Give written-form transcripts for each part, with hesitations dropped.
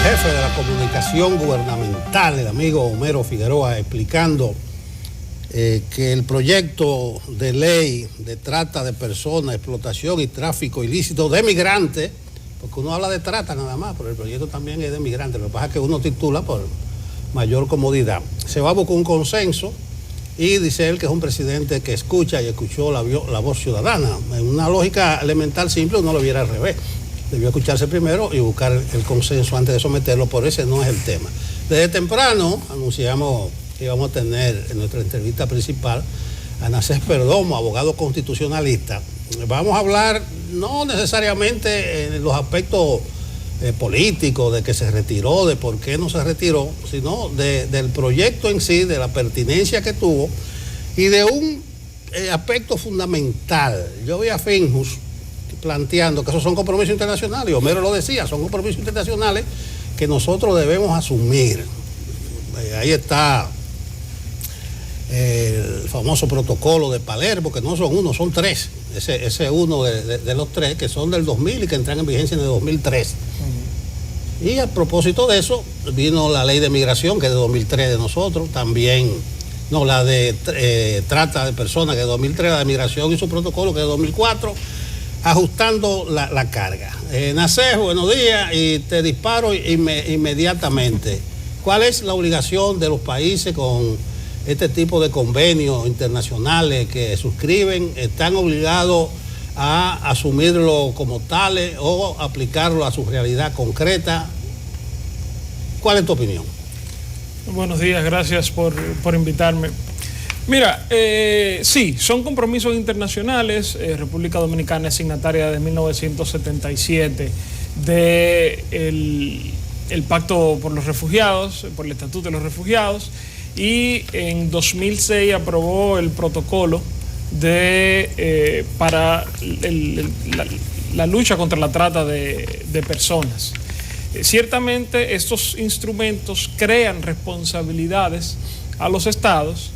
jefe de la comunicación gubernamental, el amigo Homero Figueroa, explicando que el proyecto de ley de trata de personas, explotación y tráfico ilícito de migrantes, porque uno habla de trata nada más, pero el proyecto también es de migrantes, lo que pasa es que uno titula por mayor comodidad. Se va a buscar un consenso y dice él que es un presidente que escucha y escuchó la voz ciudadana. En una lógica elemental simple uno lo viera al revés. Debió escucharse primero y buscar el consenso antes de someterlo, por ese no es el tema. Desde temprano anunciamos que íbamos a tener en nuestra entrevista principal a Nacés Perdomo, abogado constitucionalista. Vamos a hablar no necesariamente en los aspectos políticos, de que se retiró, de por qué no se retiró, sino del proyecto en sí, de la pertinencia que tuvo y de un aspecto fundamental. Yo vi a Finjus planteando que esos son compromisos internacionales, y Homero lo decía, son compromisos internacionales que nosotros debemos asumir. Ahí está el famoso protocolo de Palermo, que no son uno, son tres. Ese uno de los tres, que son del 2000 y que entran en vigencia en el 2003. Y a propósito de eso, vino la ley de migración, que es de 2003 de nosotros, también, no, la de trata de personas, que es de 2003, la de migración y su protocolo, que es de 2004, ajustando la carga. Nacés, buenos días, y te disparo inmediatamente. ¿Cuál es la obligación de los países con este tipo de convenios internacionales que suscriben? ¿Están obligados a asumirlo como tales o aplicarlo a su realidad concreta? ¿Cuál es tu opinión? Buenos días, gracias por invitarme. Mira, sí, son compromisos internacionales. República Dominicana es signataria de 1977 del Pacto por los Refugiados, por el Estatuto de los Refugiados, y en 2006 aprobó el protocolo para la lucha contra la trata de personas. Ciertamente estos instrumentos crean responsabilidades a los estados,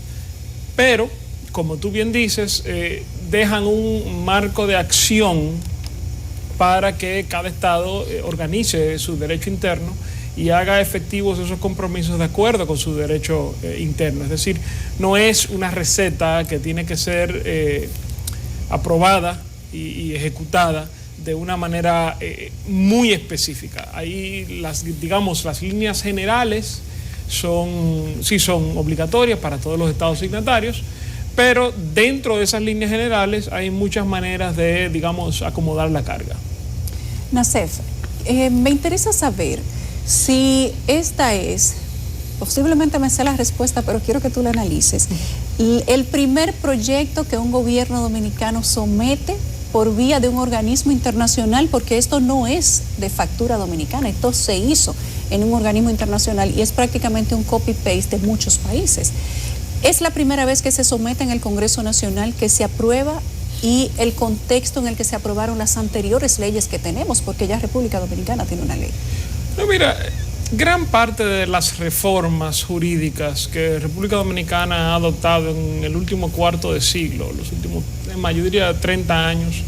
pero, como tú bien dices, dejan un marco de acción para que cada estado organice su derecho interno y haga efectivos esos compromisos de acuerdo con su derecho interno. Es decir, no es una receta que tiene que ser aprobada y ejecutada de una manera muy específica. Ahí las líneas generales sí son obligatorias para todos los estados signatarios, pero dentro de esas líneas generales hay muchas maneras de, acomodar la carga. Nacés, me interesa saber si esta es, posiblemente me sé la respuesta, pero quiero que tú la analices, el primer proyecto que un gobierno dominicano somete por vía de un organismo internacional, porque esto no es de factura dominicana, esto se hizo en un organismo internacional y es prácticamente un copy-paste de muchos países. Es la primera vez que se somete en el Congreso Nacional, que se aprueba, y el contexto en el que se aprobaron las anteriores leyes que tenemos, porque ya República Dominicana tiene una ley. No, mira, gran parte de las reformas jurídicas que República Dominicana ha adoptado en el último cuarto de siglo, los últimos, en mayoría de 30 años,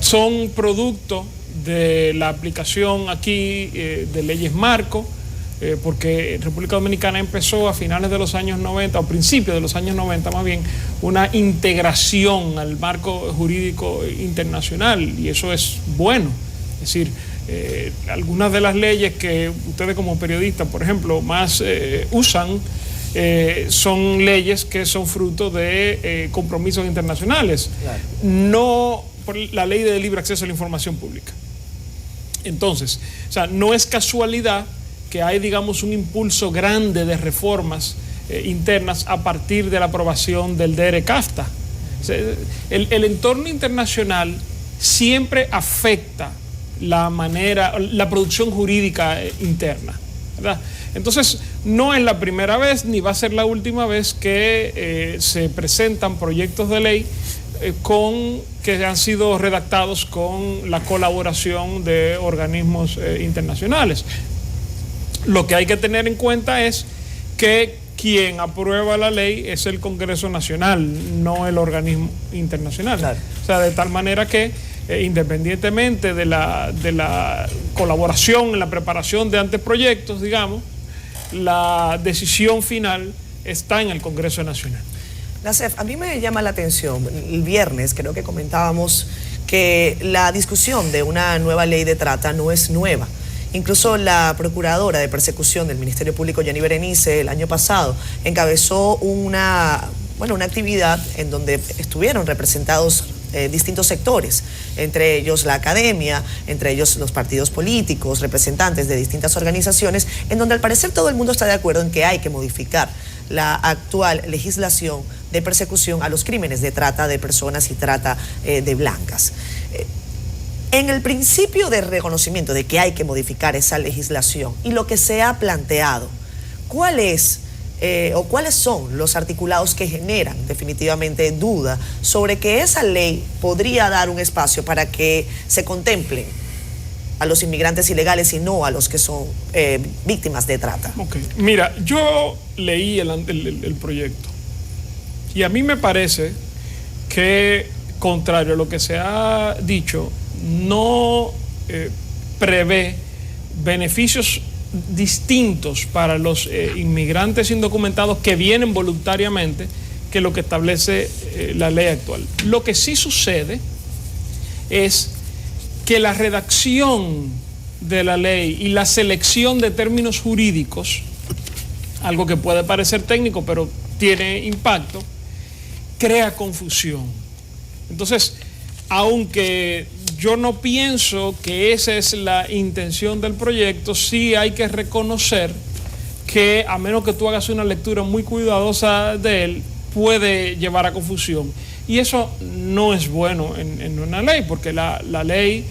son producto de la aplicación aquí de leyes marco, porque República Dominicana empezó a finales de los años 90, o principios de los años 90 más bien, una integración al marco jurídico internacional, y eso es bueno. Es decir, algunas de las leyes que ustedes como periodistas, por ejemplo, más usan, son leyes que son fruto de compromisos internacionales, claro. No por la ley de libre acceso a la información pública. Entonces, o sea, no es casualidad que hay, un impulso grande de reformas internas a partir de la aprobación del DR-CAFTA. O sea, el entorno internacional siempre afecta la producción jurídica interna, ¿verdad? Entonces, no es la primera vez ni va a ser la última vez que se presentan proyectos de ley que han sido redactados con la colaboración de organismos internacionales. Lo que hay que tener en cuenta es que quien aprueba la ley es el Congreso Nacional, no el organismo internacional. Claro. O sea, de tal manera que independientemente de la colaboración en la preparación de anteproyectos, digamos, la decisión final está en el Congreso Nacional. Nacef, a mí me llama la atención, el viernes creo que comentábamos que la discusión de una nueva ley de trata no es nueva. Incluso la procuradora de persecución del Ministerio Público, Jenny Berenice, el año pasado encabezó una actividad en donde estuvieron representados distintos sectores, entre ellos la academia, entre ellos los partidos políticos, representantes de distintas organizaciones, en donde al parecer todo el mundo está de acuerdo en que hay que modificar la actual legislación de persecución a los crímenes de trata de personas y trata de blancas. En el principio de reconocimiento de que hay que modificar esa legislación y lo que se ha planteado, ¿cuáles son los articulados que generan definitivamente duda sobre que esa ley podría dar un espacio para que se contemplen a los inmigrantes ilegales y no a los que son víctimas de trata? Okay. Mira, yo leí el proyecto y a mí me parece que, contrario a lo que se ha dicho, no prevé beneficios distintos para los inmigrantes indocumentados que vienen voluntariamente que lo que establece la ley actual. Lo que sí sucede es que la redacción de la ley y la selección de términos jurídicos, algo que puede parecer técnico pero tiene impacto, crea confusión. Entonces, aunque yo no pienso que esa es la intención del proyecto, sí hay que reconocer que, a menos que tú hagas una lectura muy cuidadosa de él, puede llevar a confusión. Y eso no es bueno en una ley, porque la ley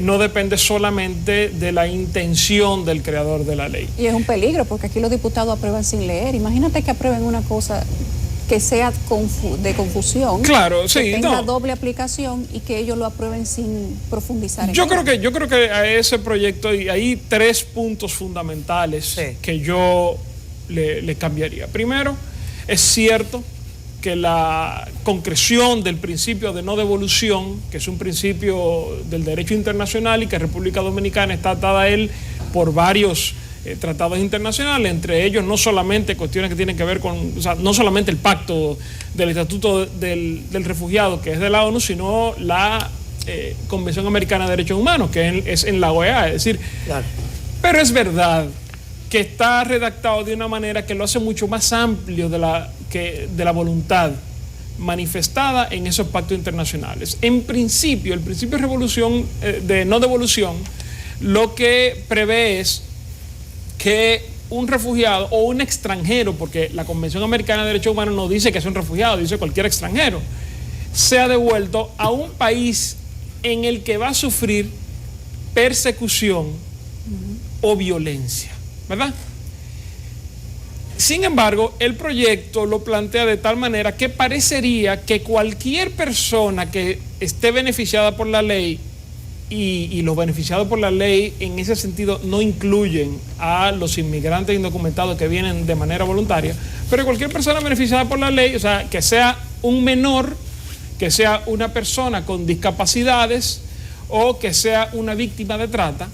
no depende solamente de la intención del creador de la ley. Y es un peligro, porque aquí los diputados aprueban sin leer. Imagínate que aprueben una cosa que sea de confusión, claro, sí, que tenga doble aplicación y que ellos lo aprueben sin profundizar en yo creo que a ese proyecto hay 3 puntos fundamentales que yo le cambiaría. Primero, es cierto que la concreción del principio de no devolución, que es un principio del derecho internacional y que República Dominicana está atada a él por varios tratados internacionales, entre ellos no solamente cuestiones que tienen que ver con, o sea, no solamente el pacto del Estatuto del Refugiado, que es de la ONU, sino la Convención Americana de Derechos Humanos, que es en la OEA, es decir, claro. Pero es verdad que está redactado de una manera que lo hace mucho más amplio de la voluntad manifestada en esos pactos internacionales. En principio, el principio de no devolución, lo que prevé es que un refugiado o un extranjero, porque la Convención Americana de Derechos Humanos no dice que es un refugiado, dice cualquier extranjero, sea devuelto a un país en el que va a sufrir persecución o violencia, ¿verdad? Sin embargo, el proyecto lo plantea de tal manera que parecería que cualquier persona que esté beneficiada por la ley, y los beneficiados por la ley en ese sentido no incluyen a los inmigrantes indocumentados que vienen de manera voluntaria, pero cualquier persona beneficiada por la ley, o sea, que sea un menor, que sea una persona con discapacidades o que sea una víctima de trata,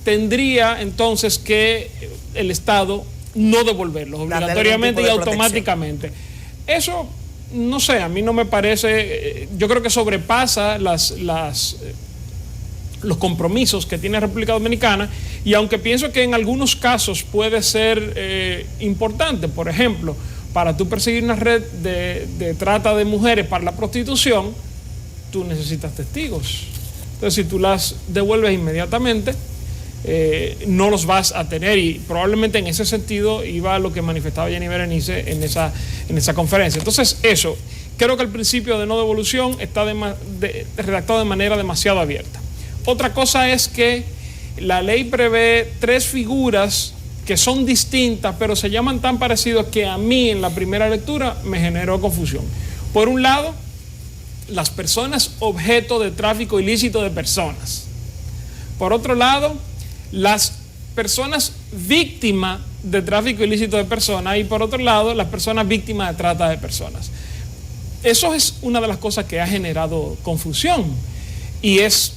tendría entonces que el Estado no devolverlos obligatoriamente y automáticamente. Eso, no sé, a mí no me parece, yo creo que sobrepasa los compromisos que tiene la República Dominicana, y aunque pienso que en algunos casos puede ser importante, por ejemplo, para tú perseguir una red de trata de mujeres para la prostitución, tú necesitas testigos. Entonces, si tú las devuelves inmediatamente, no los vas a tener, y probablemente en ese sentido iba lo que manifestaba Jenny Berenice en esa conferencia. Entonces, eso, creo que el principio de no devolución está redactado de manera demasiado abierta. Otra cosa es que la ley prevé 3 figuras que son distintas, pero se llaman tan parecidos que a mí en la primera lectura me generó confusión. Por un lado, las personas objeto de tráfico ilícito de personas. Por otro lado, las personas víctimas de tráfico ilícito de personas, y por otro lado, las personas víctimas de trata de personas. Eso es una de las cosas que ha generado confusión. y es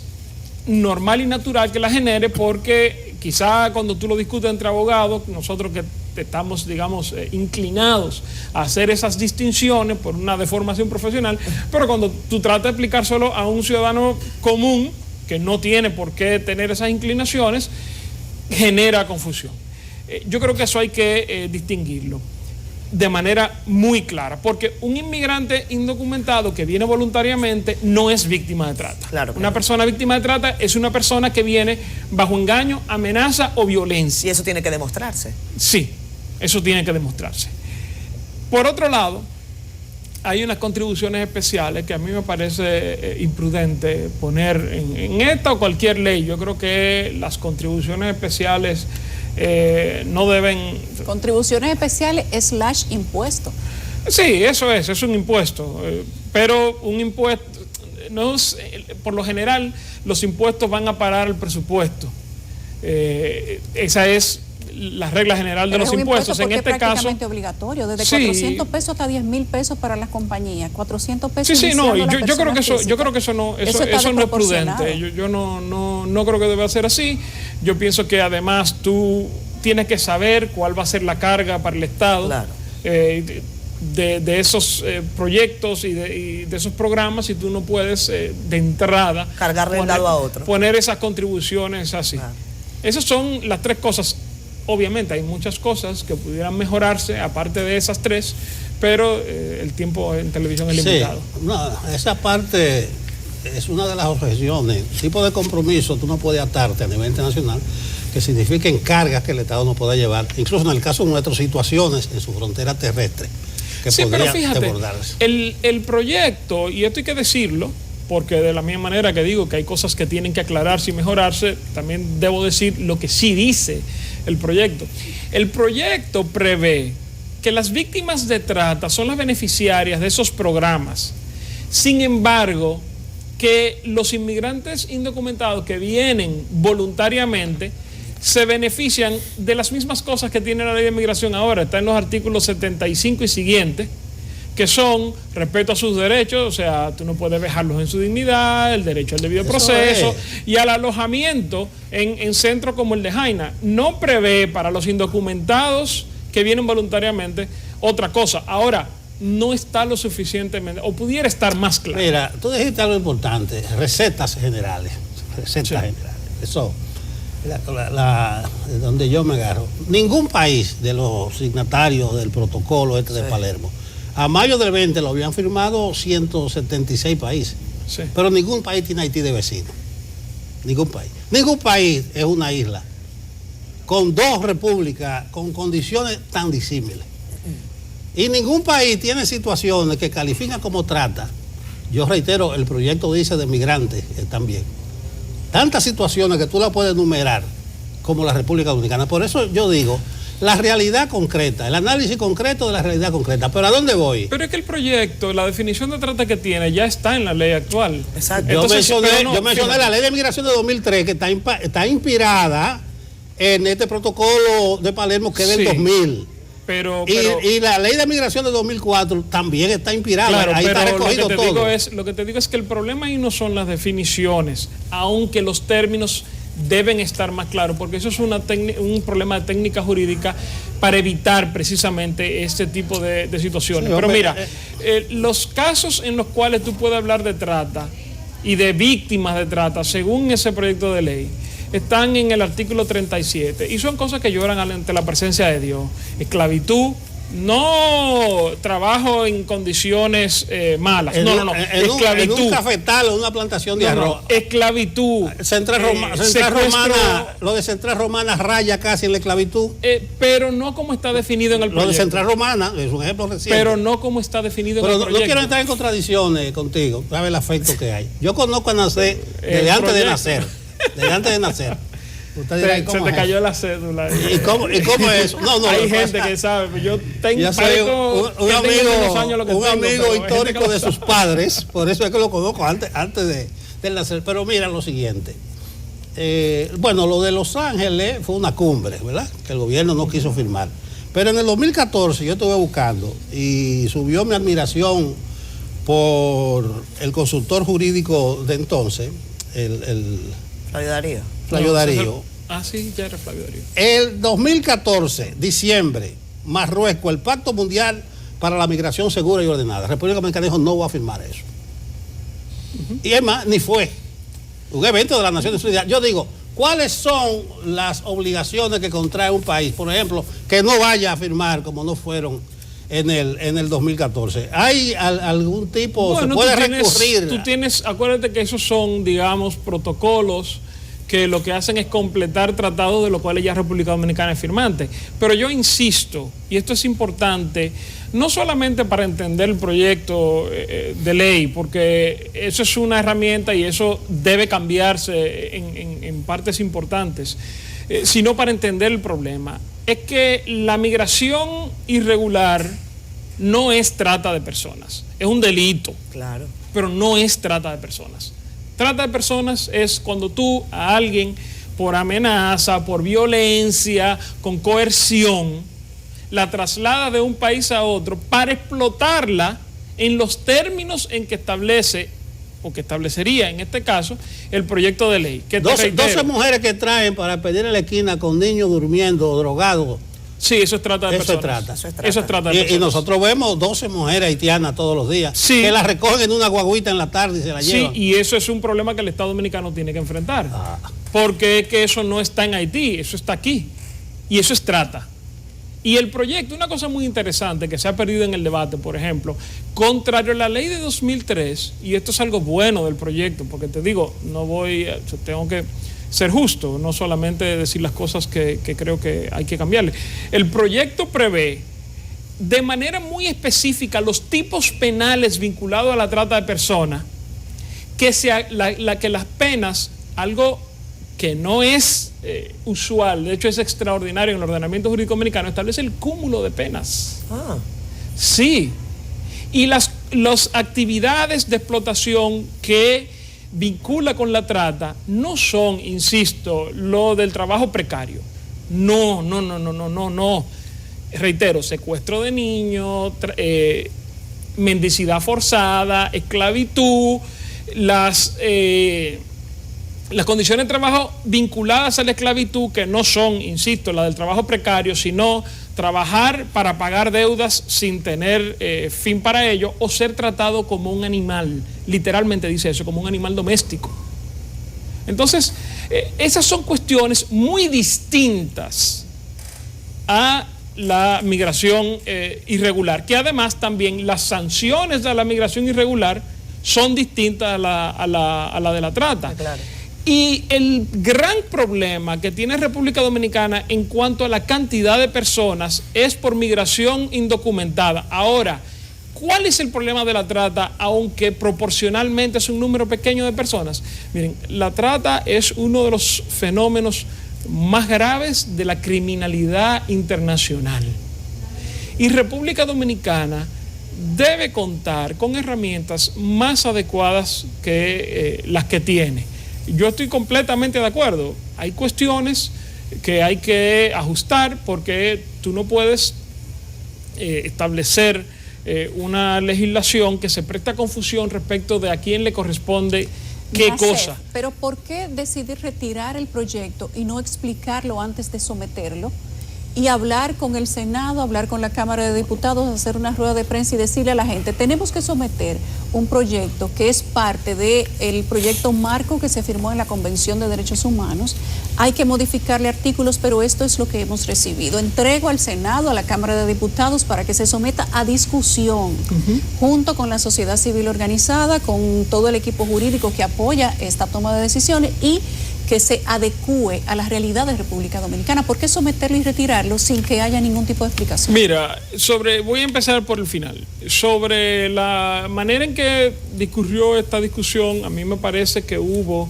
normal y natural que la genere, porque quizá cuando tú lo discutes entre abogados, nosotros que estamos, digamos, inclinados a hacer esas distinciones por una deformación profesional, pero cuando tú tratas de explicar solo a un ciudadano común que no tiene por qué tener esas inclinaciones, genera confusión. Yo creo que eso hay que distinguirlo de manera muy clara, porque un inmigrante indocumentado que viene voluntariamente no es víctima de trata. Claro. Una persona víctima de trata es una persona que viene bajo engaño, amenaza o violencia. Y eso tiene que demostrarse. Sí, eso tiene que demostrarse. Por otro lado, hay unas contribuciones especiales que a mí me parece imprudente poner en esta o cualquier ley. Yo creo que las contribuciones especiales no deben... Contribuciones especiales / impuesto. Sí, eso es un impuesto, pero un impuesto, no es, por lo general los impuestos van a parar al presupuesto. Esa es la regla general de los impuestos. En este es prácticamente caso, obligatorio, desde sí, 400 pesos hasta 10,000 pesos para las compañías, 400 pesos. Sí, no, y yo creo que eso no es prudente. Yo no creo que deba ser así. Yo pienso que además tú tienes que saber cuál va a ser la carga para el Estado. Claro. De esos proyectos y de esos programas, y tú no puedes de entrada cargarle el lado a otro. Poner esas contribuciones así. Claro. Esas son las tres cosas. Obviamente hay muchas cosas que pudieran mejorarse aparte de esas tres, pero el tiempo en televisión es limitado. No, esa parte es una de las objeciones. Tipo de compromiso tú no puedes atarte a nivel internacional que signifiquen cargas que el Estado no pueda llevar, incluso en el caso de nuestras situaciones en su frontera terrestre, que sí, podría pero fíjate, desbordarse. El proyecto, y esto hay que decirlo, porque de la misma manera que digo que hay cosas que tienen que aclararse y mejorarse, también debo decir lo que sí dice el proyecto. El proyecto prevé que las víctimas de trata son las beneficiarias de esos programas. Sin embargo, que los inmigrantes indocumentados que vienen voluntariamente se benefician de las mismas cosas que tiene la ley de migración ahora. Está en los artículos 75 y siguientes, que son respeto a sus derechos, o sea, tú no puedes dejarlos en su dignidad, el derecho al debido proceso y al alojamiento en centros como el de Jaina. No prevé para los indocumentados que vienen voluntariamente otra cosa. Ahora, no está lo suficientemente, o pudiera estar más claro. Mira, tú dijiste algo importante, recetas generales. Eso, donde yo me agarro. Ningún país de los signatarios del protocolo de Palermo, a mayo del 20 lo habían firmado 176 países, pero ningún país tiene Haití de vecino. Ningún país. Ningún país es una isla con dos repúblicas con condiciones tan disímiles. Y ningún país tiene situaciones que califican como trata. Yo reitero, el proyecto dice de migrantes también. Tantas situaciones que tú las puedes enumerar como la República Dominicana. Por eso yo digo, la realidad concreta, el análisis concreto de la realidad concreta. ¿Pero a dónde voy? Pero es que el proyecto, la definición de trata que tiene, ya está en la ley actual. Exacto. Entonces, yo mencioné la ley de migración de 2003, que está inspirada en este protocolo de Palermo, que es del 2000. Y la ley de migración de 2004 también está inspirada. Claro, ahí está recogido todo. Lo que te digo es que el problema ahí no son las definiciones, aunque los términos deben estar más claros, porque eso es un problema de técnica jurídica para evitar precisamente este tipo de situaciones. Sí, pero mira, los casos en los cuales tú puedes hablar de trata y de víctimas de trata, según ese proyecto de ley, están en el artículo 37 y son cosas que lloran ante la presencia de Dios. Esclavitud, no trabajo en condiciones malas, no. Esclavitud. En un cafetal o una plantación de arroz. Esclavitud. Central Romana, lo de Central Romana raya casi en la esclavitud. Pero no como está definido en el proyecto. Lo de Central Romana es un ejemplo reciente. Pero no como está definido en el proyecto. No quiero entrar en contradicciones contigo, sabes el afecto que hay. Yo conozco a Nacer desde antes de nacer. Desde antes de nacer. Usted dirá, se te cayó la cédula. ¿Y cómo es eso? No, hay gente que sabe. Yo soy un amigo histórico de sus padres, por eso es que lo conozco antes de nacer. Pero mira lo siguiente. Bueno, lo de Los Ángeles fue una cumbre, ¿verdad? Que el gobierno no quiso firmar. Pero en el 2014 yo estuve buscando y subió mi admiración por el consultor jurídico de entonces, Flavio Darío. Flavio Darío. Sí, ya era Flavio Darío. El 2014, diciembre, Marruecos, el Pacto Mundial para la Migración Segura y Ordenada. República Dominicana dijo no va a firmar eso. Y es más, ni fue. Un evento de las Naciones Unidas. Yo digo, ¿cuáles son las obligaciones que contrae un país, por ejemplo, que no vaya a firmar como no fueron en el 2014? ¿Hay algún tipo, se puede recurrir? Tú tienes, acuérdate que esos son, digamos, protocolos que lo que hacen es completar tratados de los cuales ya República Dominicana es firmante. Pero yo insisto, y esto es importante, no solamente para entender el proyecto de ley, porque eso es una herramienta y eso debe cambiarse en partes importantes, sino para entender el problema. Es que la migración irregular no es trata de personas, es un delito. Claro. Pero no es trata de personas. Trata de personas es cuando tú a alguien por amenaza, por violencia, con coerción, la traslada de un país a otro para explotarla en los términos en que establece, o que establecería en este caso, el proyecto de ley. Que 12 mujeres que traen para pedir en la esquina con niños durmiendo, drogados. Sí, eso es trata de eso personas. Eso es trata de personas. Y nosotros vemos 12 mujeres haitianas todos los días, sí, que las recogen en una guaguita en la tarde y se la llevan. Sí, y eso es un problema que el Estado Dominicano tiene que enfrentar. Porque es que eso no está en Haití, eso está aquí. Y eso es trata. Y el proyecto, una cosa muy interesante que se ha perdido en el debate, por ejemplo, contrario a la ley de 2003, y esto es algo bueno del proyecto, porque te digo, tengo que ser justo, no solamente decir las cosas que creo que hay que cambiarle. El proyecto prevé de manera muy específica los tipos penales vinculados a la trata de personas, que las penas, algo que no es usual, de hecho es extraordinario en el ordenamiento jurídico dominicano, establece el cúmulo de penas. Sí. Y las actividades de explotación que vincula con la trata no son, insisto, lo del trabajo precario. No. Reitero, secuestro de niños, mendicidad forzada, esclavitud, las condiciones de trabajo vinculadas a la esclavitud, que no son, insisto, la del trabajo precario, sino trabajar para pagar deudas sin tener fin para ello, o ser tratado como un animal, literalmente dice eso, como un animal doméstico. Entonces, esas son cuestiones muy distintas a la migración irregular, que además también las sanciones de la migración irregular son distintas a la de la trata. Claro. Y el gran problema que tiene República Dominicana en cuanto a la cantidad de personas es por migración indocumentada. Ahora, ¿cuál es el problema de la trata, aunque proporcionalmente es un número pequeño de personas? Miren, la trata es uno de los fenómenos más graves de la criminalidad internacional. Y República Dominicana debe contar con herramientas más adecuadas que las que tiene. Yo estoy completamente de acuerdo. Hay cuestiones que hay que ajustar porque tú no puedes establecer una legislación que se presta a confusión respecto de a quién le corresponde qué cosa. Pero ¿por qué decidir retirar el proyecto y no explicarlo antes de someterlo? Y hablar con el Senado, hablar con la Cámara de Diputados, hacer una rueda de prensa y decirle a la gente, tenemos que someter un proyecto que es parte del proyecto marco que se firmó en la Convención de Derechos Humanos. Hay que modificarle artículos, pero esto es lo que hemos recibido. Entrego al Senado, a la Cámara de Diputados, para que se someta a discusión, junto con la sociedad civil organizada, con todo el equipo jurídico que apoya esta toma de decisiones y que se adecúe a la realidad de República Dominicana. ¿Por qué someterlo y retirarlo sin que haya ningún tipo de explicación? Mira, voy a empezar por el final. Sobre la manera en que discurrió esta discusión, a mí me parece que hubo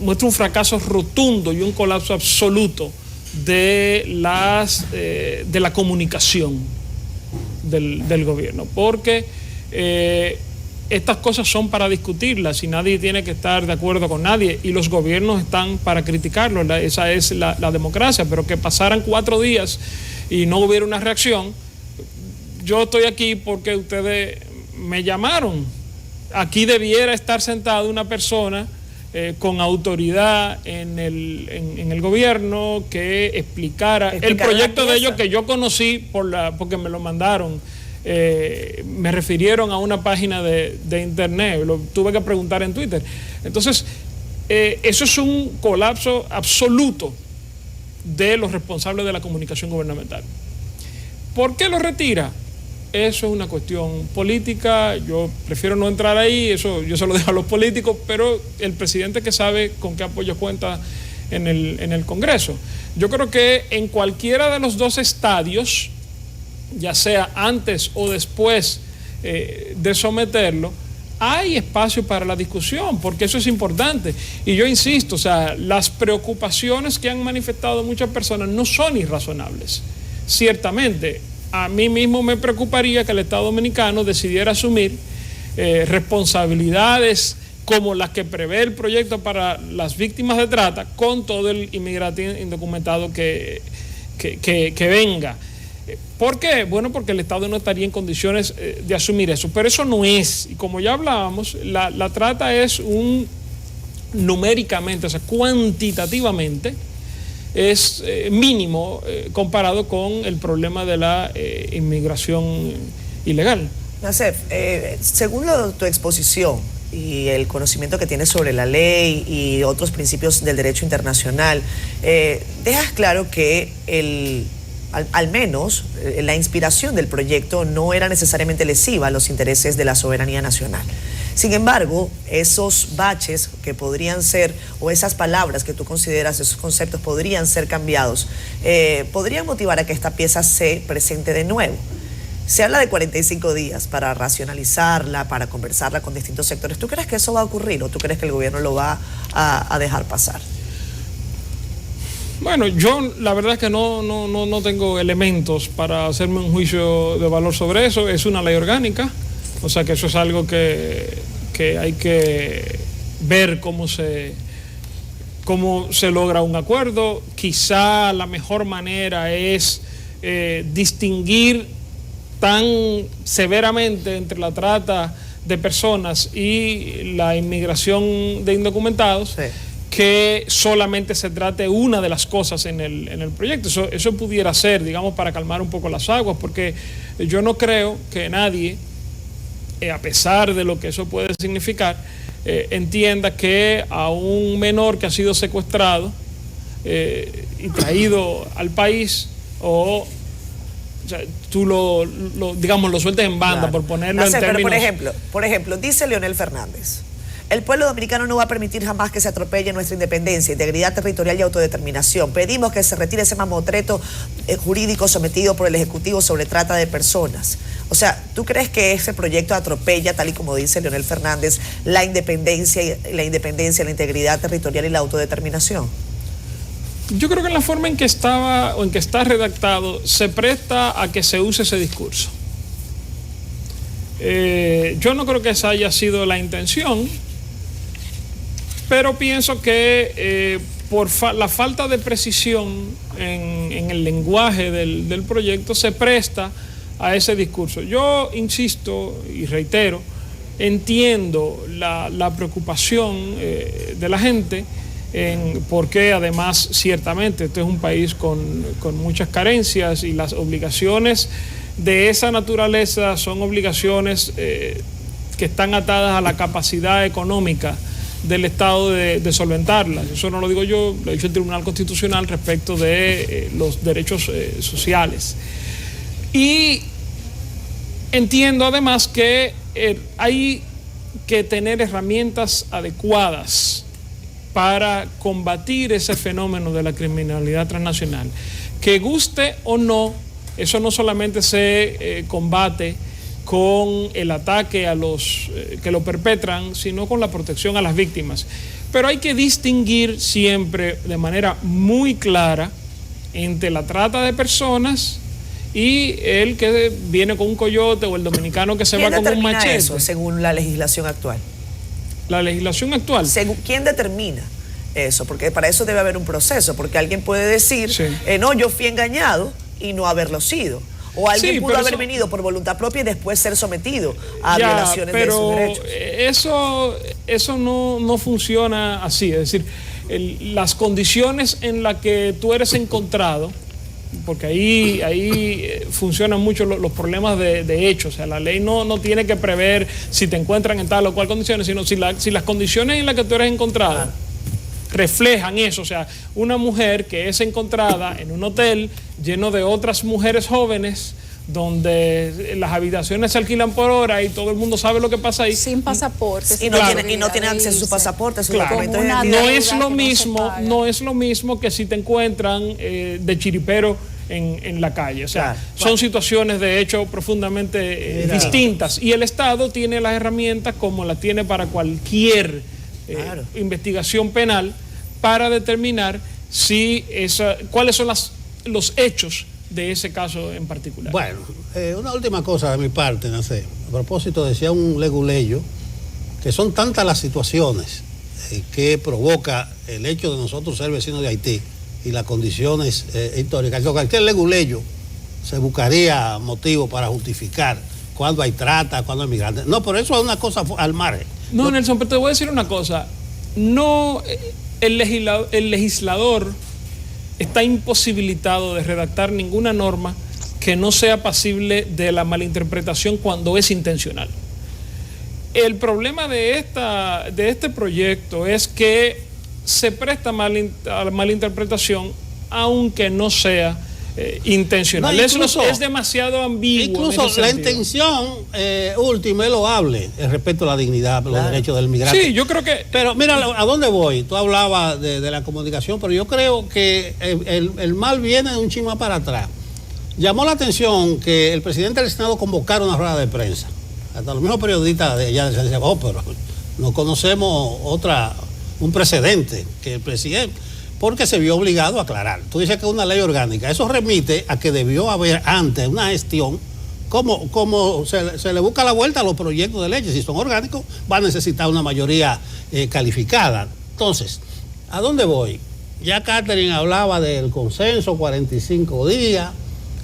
muestra un fracaso rotundo y un colapso absoluto de la comunicación del gobierno, porque estas cosas son para discutirlas y nadie tiene que estar de acuerdo con nadie y los gobiernos están para criticarlo, esa es la democracia, pero que pasaran 4 días y no hubiera una reacción. Yo estoy aquí porque ustedes me llamaron aquí debiera estar sentada una persona con autoridad en el gobierno que explicara el proyecto de ellos que yo conocí porque me lo mandaron. Me refirieron a una página de internet, lo tuve que preguntar en Twitter. Entonces, eso es un colapso absoluto de los responsables de la comunicación gubernamental. ¿Por qué lo retira? Eso es una cuestión política, yo prefiero no entrar ahí, eso yo se lo dejo a los políticos, pero el presidente que sabe con qué apoyo cuenta en el Congreso. Yo creo que en cualquiera de los dos estadios, ya sea antes o después de someterlo, hay espacio para la discusión, porque eso es importante. Y yo insisto, o sea, las preocupaciones que han manifestado muchas personas no son irrazonables. Ciertamente, a mí mismo me preocuparía que el Estado Dominicano decidiera asumir responsabilidades como las que prevé el proyecto para las víctimas de trata con todo el inmigrante indocumentado que venga. ¿Por qué? Bueno, porque el Estado no estaría en condiciones de asumir eso. Pero eso no es, y como ya hablábamos, la trata es numéricamente, o sea, cuantitativamente, es mínimo comparado con el problema de la inmigración ilegal. Nacef, según tu exposición y el conocimiento que tienes sobre la ley y otros principios del derecho internacional, dejas claro que al menos la inspiración del proyecto no era necesariamente lesiva a los intereses de la soberanía nacional. Sin embargo, esos baches que podrían ser, o esas palabras que tú consideras, esos conceptos podrían ser cambiados, podrían motivar a que esta pieza se presente de nuevo. Se habla de 45 días para racionalizarla, para conversarla con distintos sectores. ¿Tú crees que eso va a ocurrir o tú crees que el gobierno lo va a dejar pasar? Bueno, yo la verdad es que no tengo elementos para hacerme un juicio de valor sobre eso. Es una ley orgánica, o sea que eso es algo que hay que ver cómo se logra un acuerdo. Quizá la mejor manera es distinguir tan severamente entre la trata de personas y la inmigración de indocumentados, sí, que solamente se trate una de las cosas en el proyecto. Eso pudiera ser, digamos, para calmar un poco las aguas, porque yo no creo que nadie, a pesar de lo que eso puede significar, entienda que a un menor que ha sido secuestrado y traído al país, o sea, tú lo sueltes en banda, claro, por ponerlo en términos... Pero por ejemplo, dice Leonel Fernández: el pueblo dominicano no va a permitir jamás que se atropelle nuestra independencia, integridad territorial y autodeterminación. Pedimos que se retire ese mamotreto jurídico sometido por el Ejecutivo sobre trata de personas. O sea, ¿tú crees que ese proyecto atropella, tal y como dice Leonel Fernández, la independencia, la integridad territorial y la autodeterminación? Yo creo que en la forma en que estaba o en que está redactado se presta a que se use ese discurso. Yo no creo que esa haya sido la intención, pero pienso que por la falta de precisión en el lenguaje del proyecto se presta a ese discurso. Yo insisto y reitero, entiendo la preocupación de la gente, porque además ciertamente este es un país con muchas carencias y las obligaciones de esa naturaleza son obligaciones que están atadas a la capacidad económica del Estado de solventarlas. Eso no lo digo yo, lo ha dicho el Tribunal Constitucional respecto de los derechos sociales. Y entiendo además que hay que tener herramientas adecuadas para combatir ese fenómeno de la criminalidad transnacional. Que guste o no, eso no solamente se combate con el ataque a los que lo perpetran, sino con la protección a las víctimas. Pero hay que distinguir siempre de manera muy clara entre la trata de personas y el que viene con un coyote o el dominicano que se va con un machete. Eso, según la legislación actual? La legislación actual. ¿Quién determina eso? Porque para eso debe haber un proceso, porque alguien puede decir, sí, no, yo fui engañado y no haberlo sido. O alguien Sí, pudo pero haber eso- venido por voluntad propia y después ser sometido a Ya, violaciones de sus derechos. eso no funciona así. Es decir, las condiciones en las que tú eres encontrado, porque ahí funcionan mucho los problemas de hecho. O sea, la ley no tiene que prever si te encuentran en tal o cual condiciones, sino si las condiciones en las que tú eres encontrado reflejan eso. O sea, una mujer que es encontrada en un hotel lleno de otras mujeres jóvenes, donde las habitaciones se alquilan por hora y todo el mundo sabe lo que pasa ahí. Sin pasaporte. Y no, tiene acceso a su pasaporte, a su Claro. documento de Como una identidad. No deuda es lo que no se mismo, paga. no es lo mismo que si te encuentran de chiripero en la calle. O sea, Claro. son situaciones de hecho profundamente distintas. Y el Estado tiene las herramientas como las tiene para cualquier Claro. investigación penal para determinar cuáles son los hechos de ese caso en particular. Bueno, una última cosa de mi parte, Nacé. A propósito, decía un leguleyo que son tantas las situaciones que provoca el hecho de nosotros ser vecinos de Haití y las condiciones históricas, que cualquier leguleyo se buscaría motivo para justificar cuando hay trata, cuando hay migrantes. No, pero eso es una cosa al margen. No, Nelson, pero te voy a decir una cosa. El legislador está imposibilitado de redactar ninguna norma que no sea pasible de la malinterpretación cuando es intencional. El problema de este proyecto es que se presta a la malinterpretación, aunque no sea intencional. No, Eso es demasiado ambiguo. Incluso en ese la sentido. intención última es loable, el respeto a la dignidad, los derechos del migrante. Sí, yo creo que... Pero mira, ¿a dónde voy? Tú hablabas de la comunicación, pero yo creo que el mal viene de un chin más para atrás. Llamó la atención que el presidente del Senado convocara una rueda de prensa. Hasta los mismos periodistas de allá decían, oh, pero no conocemos un precedente que el presidente, porque se vio obligado a aclarar. Tú dices que es una ley orgánica. Eso remite a que debió haber antes una gestión, como se le busca la vuelta a los proyectos de ley. Si son orgánicos, va a necesitar una mayoría calificada. Entonces, ¿a dónde voy? Ya Catherine hablaba del consenso, 45 días.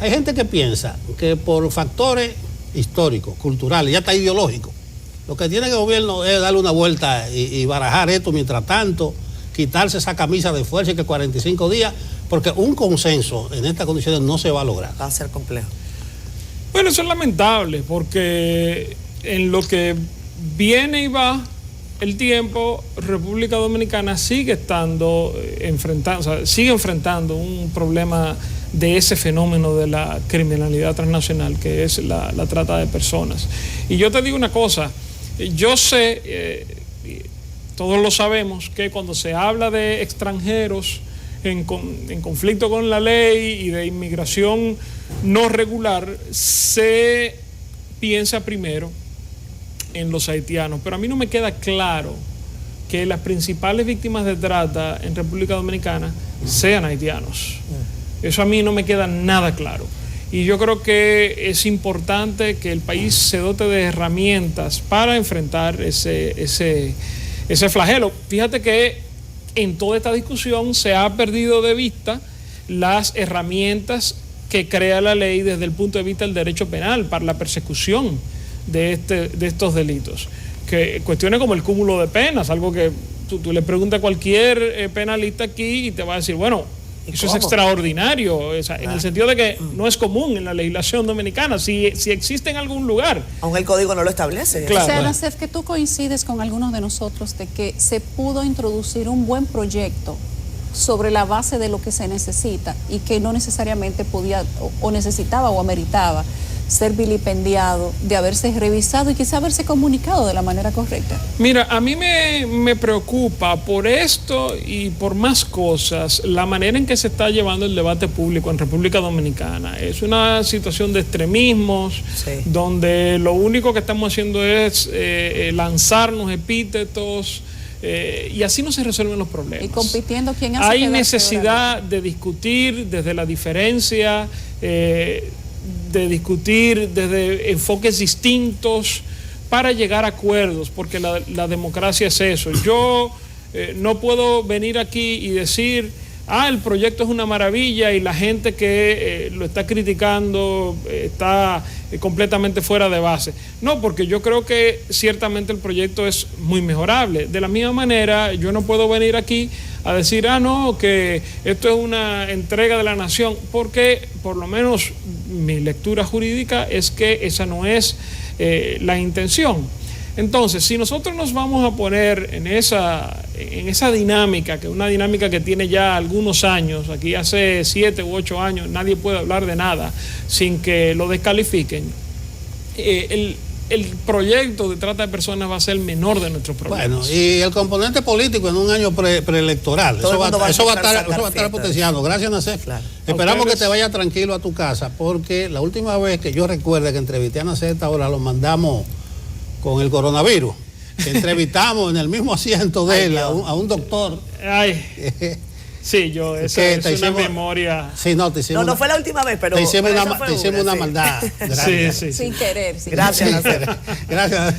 Hay gente que piensa que por factores históricos, culturales, ya está ideológico, lo que tiene el gobierno es darle una vuelta y barajar esto mientras tanto, quitarse esa camisa de fuerza y que 45 días, porque un consenso en estas condiciones no se va a lograr. Va a ser complejo. Bueno, eso es lamentable, porque en lo que viene y va el tiempo, República Dominicana sigue sigue enfrentando un problema de ese fenómeno de la criminalidad transnacional, que es la trata de personas. Y yo te digo una cosa, yo sé, todos lo sabemos, que cuando se habla de extranjeros en conflicto con la ley y de inmigración no regular, se piensa primero en los haitianos, pero a mí no me queda claro que las principales víctimas de trata en República Dominicana sean haitianos. Eso a mí no me queda nada claro. Y yo creo que es importante que el país se dote de herramientas para enfrentar ese flagelo. Fíjate que en toda esta discusión se ha perdido de vista las herramientas que crea la ley desde el punto de vista del derecho penal para la persecución de estos delitos. Que cuestiones como el cúmulo de penas, algo que tú le preguntas a cualquier penalista aquí y te va a decir, bueno, eso es extraordinario, o sea, en el sentido de que no es común en la legislación dominicana, si existe en algún lugar. Aunque el código no lo establece. Claro. O sea, Nacef, que tú coincides con algunos de nosotros de que se pudo introducir un buen proyecto sobre la base de lo que se necesita y que no necesariamente podía o necesitaba o ameritaba ser vilipendiado, de haberse revisado y quizá haberse comunicado de la manera correcta. Mira, a mí me preocupa por esto y por más cosas la manera en que se está llevando el debate público en República Dominicana. Es una situación de extremismos, sí, donde lo único que estamos haciendo es lanzarnos epítetos, y así no se resuelven los problemas. Y compitiendo quién hace Hay quedar necesidad de discutir desde la diferencia, de discutir desde enfoques distintos para llegar a acuerdos, porque la democracia es eso. Yo no puedo venir aquí y decir, el proyecto es una maravilla y la gente que lo está criticando está completamente fuera de base. No, porque yo creo que ciertamente el proyecto es muy mejorable. De la misma manera, yo no puedo venir aquí a decir, no, que esto es una entrega de la nación, porque por lo menos mi lectura jurídica es que esa no es la intención. Entonces, si nosotros nos vamos a poner en esa dinámica, que es una dinámica que tiene ya algunos años, aquí hace 7 u 8 años, nadie puede hablar de nada sin que lo descalifiquen, el proyecto de trata de personas va a ser el menor de nuestros problemas. Bueno, y el componente político en un año preelectoral, eso va a estar potenciando. Gracias, Nacef. Claro. Esperamos que te vayas tranquilo a tu casa, porque la última vez que yo recuerdo que entrevisté a Nacef, ahora lo mandamos con el coronavirus. Entrevistamos en el mismo asiento de él a un doctor. Sí, esa es una memoria. Sí, no fue la última vez, pero te hicimos una maldad. Sí. Sin querer. Gracias, Nacef. Gracias.